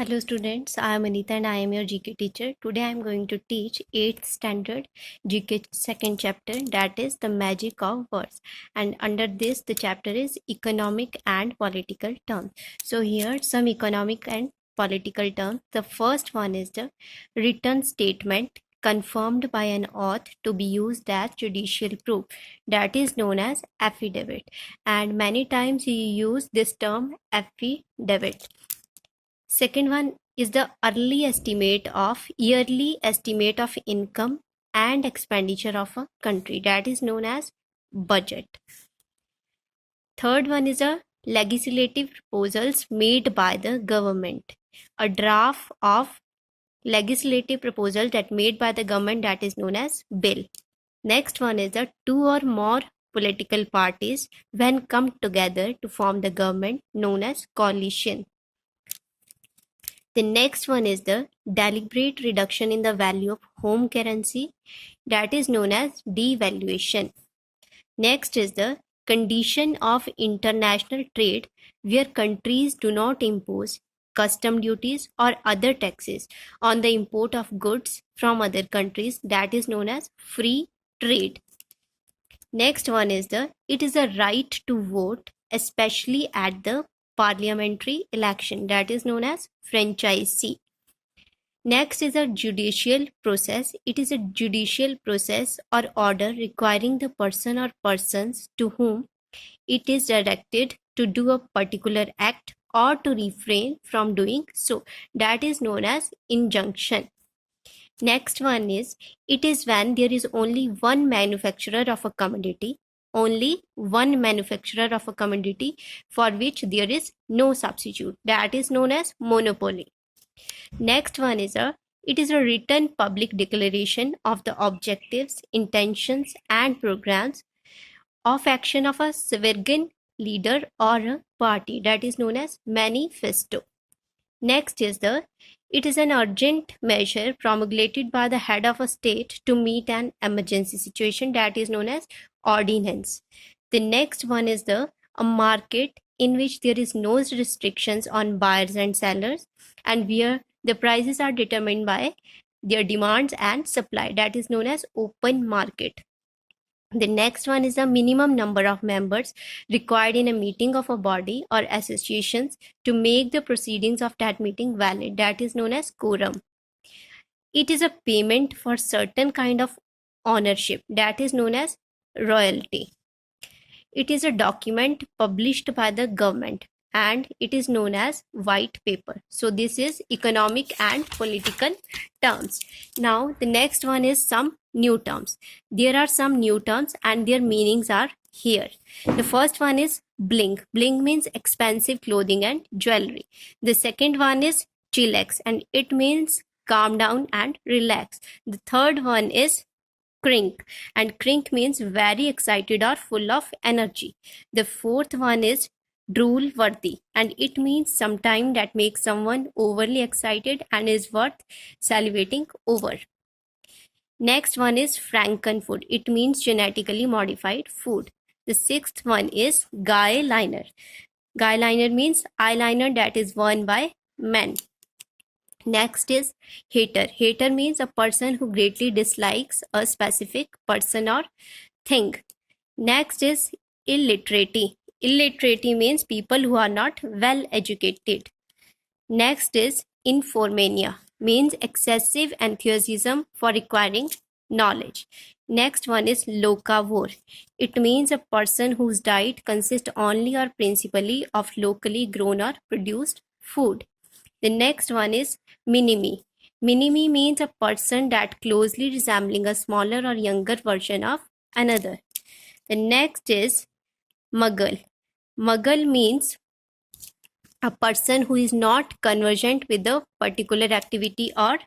Hello students, I am Anita and I am your GK teacher. Today I am going to teach 8th standard GK second chapter, that is the magic of words, and under this the chapter is economic and political terms. So here some economic and political terms. The first one is the written statement confirmed by an oath to be used as judicial proof, that is known as affidavit, and many times you use this term affidavit. Second one is the yearly estimate of income and expenditure of a country, that is known as budget. Third one is a legislative proposals made by the government. A draft of legislative proposal that made by the government, that is known as bill. Next one is the two or more political parties when come together to form the government, known as coalition. The next one is the deliberate reduction in the value of home currency, that is known as devaluation. Next is the condition of international trade where countries do not impose custom duties or other taxes on the import of goods from other countries, that is known as free trade. Next one is it is a right to vote, especially at the parliamentary election, that is known as franchisee. Next is a judicial process. It is a judicial process or order requiring the person or persons to whom it is directed to do a particular act or to refrain from doing so, that is known as injunction. Next one is, it is when there is only one manufacturer of a commodity, only one manufacturer of a commodity for which there is no substitute, that is known as monopoly. Next one is it is a written public declaration of the objectives, intentions and programs of action of a sovereign leader or a party, that is known as manifesto. Next is it is an urgent measure promulgated by the head of a state to meet an emergency situation, that is known as ordinance. The next one is a market in which there is no restrictions on buyers and sellers and where the prices are determined by their demands and supply, that is known as open market. The next one is the minimum number of members required in a meeting of a body or associations to make the proceedings of that meeting valid, that is known as quorum. It is a payment for certain kind of ownership, that is known as royalty. It is a document published by the government and it is known as white paper. So this is economic and political terms. Now the next one is some new terms. There are some new terms and their meanings are here. The first one is bling. Bling means expensive clothing and jewelry. The second one is chillax and it means calm down and relax. The third one is crink and crink means very excited or full of energy. The fourth one is drool worthy and it means sometime that makes someone overly excited and is worth salivating over. Next one is frankenfood. It means genetically modified food. The sixth one is guy liner. Guy liner means eyeliner that is worn by men. Next is hater. Hater means a person who greatly dislikes a specific person or thing. Next is illiterati. Illiterati means people who are not well educated. Next is informania, means excessive enthusiasm for acquiring knowledge. Next one is locavore. It means a person whose diet consists only or principally of locally grown or produced food. The next one is minimi. Minimi means a person that closely resembling a smaller or younger version of another. The next is muggle. Muggle means a person who is not conversant with a particular activity or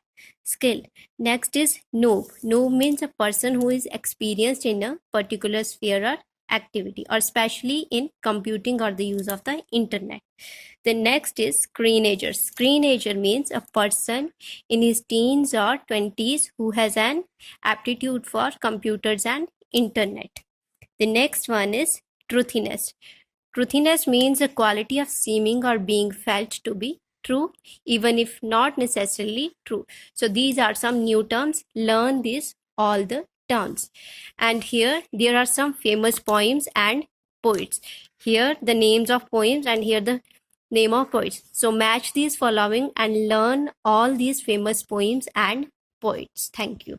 skill. Next is noob. Noob means a person who is experienced in a particular sphere or activity, or especially in computing or the use of the internet. The next is screenager. Screenager means a person in his teens or 20s who has an aptitude for computers and internet. The next one is truthiness. Truthiness means a quality of seeming or being felt to be true, even if not necessarily true. So these are some new terms. Learn this all the terms. And here there are some famous poems and poets. Here the names of poems and here the name of poets. So match these following and learn all these famous poems and poets. Thank you.